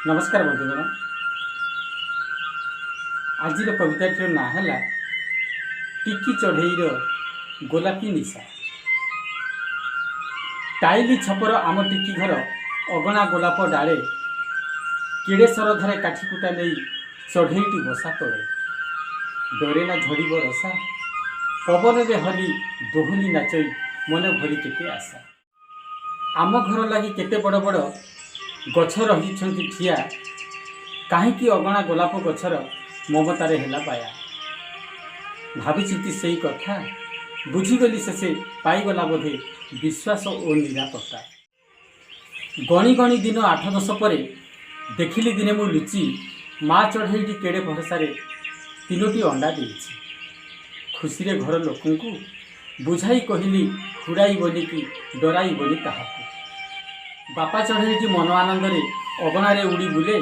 नमस्कार बंधुगण। आज कविताटर ना है टिकी चढ़ईर गोलापी निशा। टाइली छपर आम टिकी घर अगणा गोलाप डाले केड़े सरधारे काठीकुटा नहीं चढ़ईटी बसा तले। डरे ना झड़ब रसा पवन रे हली दोहली नाचई मन भरी केते आशा। आम घर लगी केते बड़ बड़ गछ रही ठिया कहीं अगणा गोलाप गछर ममतार है पाया। भावी चिंती से कथा बुझीगली से पाईगला बोधे विश्वास और निरापत्ता। गणी गणी दिन 8-10 पर देखिली दिने मु लुचि माँ चढ़ईटी केड़े भरसा 3टी अंडा देछि। खुशी रे घर लोक बुझाई कहली हुड़ाई बोली कि डराई बोली ताहाकू। बापा चढ़ईटी मन आनंद अगणारे उड़ी बुले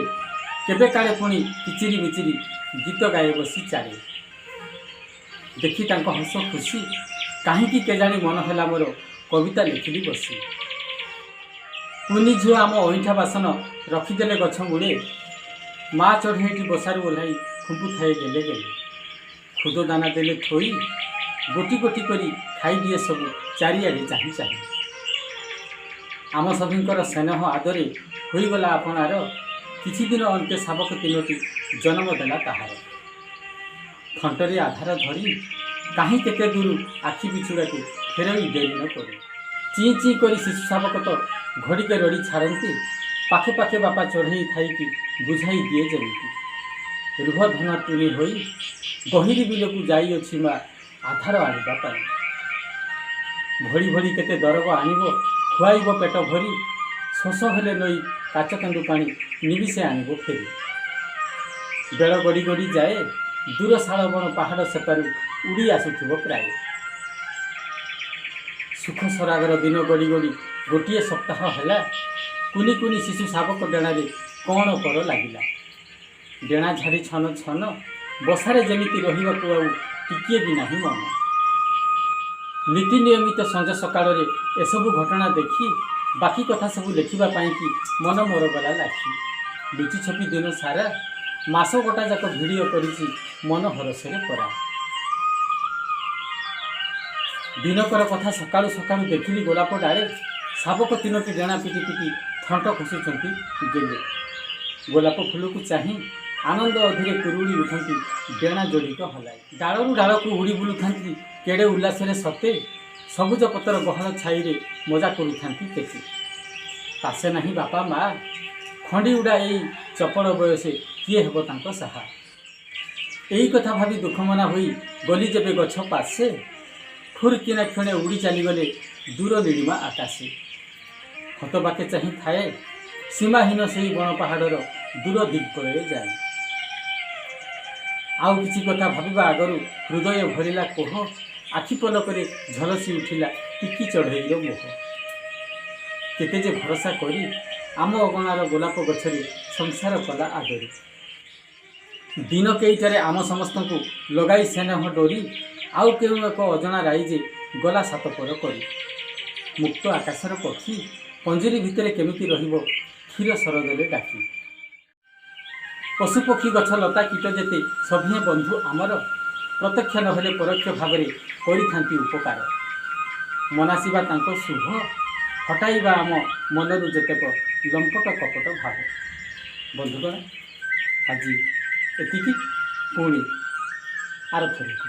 केबे काले पुणी किचिरी मिचिरी गीत गाए बसी चाले। देखी तांको हस खुशी कहीं केजाणी मन है मोर कविता लिखिली बसी। पुनी झील आम अईठा बासन रखीदेले गछ मूले माँ चढ़ईटी बसारू ओह्लाई खुंपु थाए गेले गेले। खुद दाना देले थोई गोटी गोटी करी खाई दिए सब चारिआडे चाही चाही। आम सभींकर स्नेह आदरे होईगला आपणार किछि दिन अंते शाबक 3टी जन्म देला ताहार। थंटरे आधार धरी कहीं केते दूर आखि बिछुड़ा को फेरई डेरी न करी। ची ची करी शिशु शाबक तो घड़ीके रड़ी छाड़ती पाखे पाखे बापा चढ़ई थाई कि बुझाई दिए जमीती। रुह धन टुणी होई गहिरी बिलकू जाई अछि मा आधार आनिबा पाई। भड़ी भड़ी केते दरब आनिबो खुआइब पेट भरी शोष हेले नई काचकेन्दु पानी निबिसे आनिबो फेरी। बेल गड़ी गड़ी जाए दूर शाल बण पहाड़ सेपारू उड़ी आसुथिबो प्राय। सुख सरागर दिन गड़ी गड़ी गोटे सप्ताह है कुनी कुनी शिशु शाबक डेणारे कौन पर लगिला। डेणा झाड़ी छन छन बसारे जमीती रहिबाकू आउ टिकिए भी नहीं मन। नीति नियमित संज सकाल एसबू घटना देखी बाकी कथा सब लिखा कि मन मोर गला लाखी। लुचि छपी दिन सारा मास गोटा जाक भिडियो करिछि मन हरसरे परा। दिनकर कथा सकाळु सकाळु देखिली गोलाप डाले शाबक 3टी डेणा पिटी पिटी थंट खुशुंट गेले। गोलाप फूल को चाही आनंद अधीरे कुरुड़ी उठती डेणा जोड़िक हलाई। डालू डाल को उड़ी बुलूं केड़े उल्लास सते सबुज पतर गहल छाई मजा करूँ केते। पासे नहीं बापा माँ खंडी उड़ा यही चपड़ बयसे किए हेब तांको साहा। यही कथा भावी दुखमना हुई गली जेबे गछ पासे फुरकिना क्षणे उड़ी चलीगले दूर नीलिमा आकाशे। हतबाके चाही थाए सीमाहीन से बण पहाड़र दूर दिग्बलय जाए। आउ किछि कथा भाविबा आगरू हृदय भरिला कोह आखि पलकरे झलसी उठिला टिकी चढ़ईर मोह। केते जे भरोसा करी आम अगणार गोलाप गछरे संसार कला आदरी। दिन केईटारे आम समस्त को लगाई स्नेह डोरी आउ केउ एक अजना राइजे गला सात पर करी। मुक्त आकाशर पक्षी पंजरी भितरे केमिति रहिबो क्षीर सरदरे डाकी। पशुपक्षी गछ लता कीट जेते सभिए बंधु आमर प्रत्यक्ष नहेले परोक्ष भाव में उपकार। मनासिबा तांको शुभ हटाइबा आम मनरु जेतेक लंपट कपट भाव। बंधुगण आज एतिकी पुणी आर थरक।